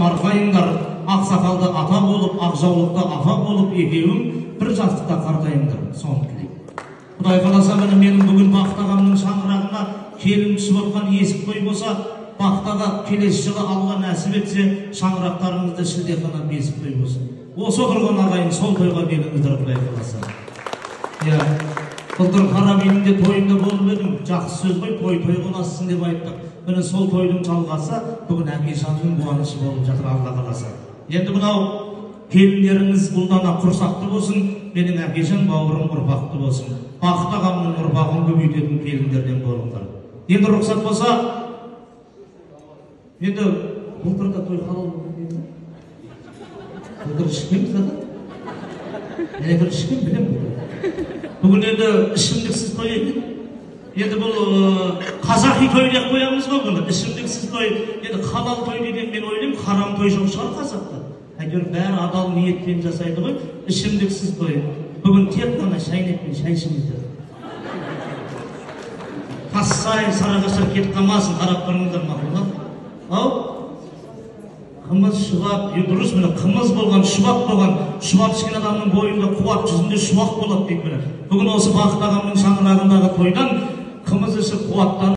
марқайыңдар, ақсақалды ата болып, ақжаулықты аға болып, екеуің бір жастықта қартайыңдар. Соны тілеймін. Құдай қаласа, менің бүгін Бақыт ағамның шаңырағына келін түсіп отқан есік той болса, Бақыт аға келесі жылы Алла нәсіп етсе, шаңырақтарыңызды шілдехана бесік той болсын. Осы отырған ағайын сол тойға келіңіздер, Құдай қаласа. Былтыр Қарабейінде тойында болып едім, жақсы сөз ғой, той боласың деп айттық. Міне сол тойдың жалғасы бүгін Әкешанның қуанышы болып жатыр, Алла қаласа. Енді мынау келіндеріңіз ұлдана құрсақты болсын, менің Әкешан бауырым ұрпақты болсын. Бақыт ағамның ұрпағын көбейтетін келіндерден болыңдар. Енді рұқсат болса, енді былтырда той халал болды. Былтыр ішкенбіз ада? Әкір ішкен білем бұл. Бүгін енді ішімдіксіз той екен. Енді бұл қазақи той деп қоямыз ғой бұны. Ішімдіксіз той, енді халал той деген мен ойлаймын, харам той жоқ шығар қазақта. Әйтеуір бәрі адал ниетпен жасайды ғой, ішімдіксіз той. Бүгін тек қана шайнекпен шай ішіңіздер. Тассай, Сарыағашқа кетіп қалмасын, қарап тұрыңыздар мақұл. Ау? Қымыз шұбап, дұрыс міне, қымыз болған, шұбап болған, шұбап ішкен адамның бойында қуат, жүзінде шуақ болады дейік міне. Бүгін осы Бақыт ағамның шаңырағындағы тойдан қымыз ішіп қуаттан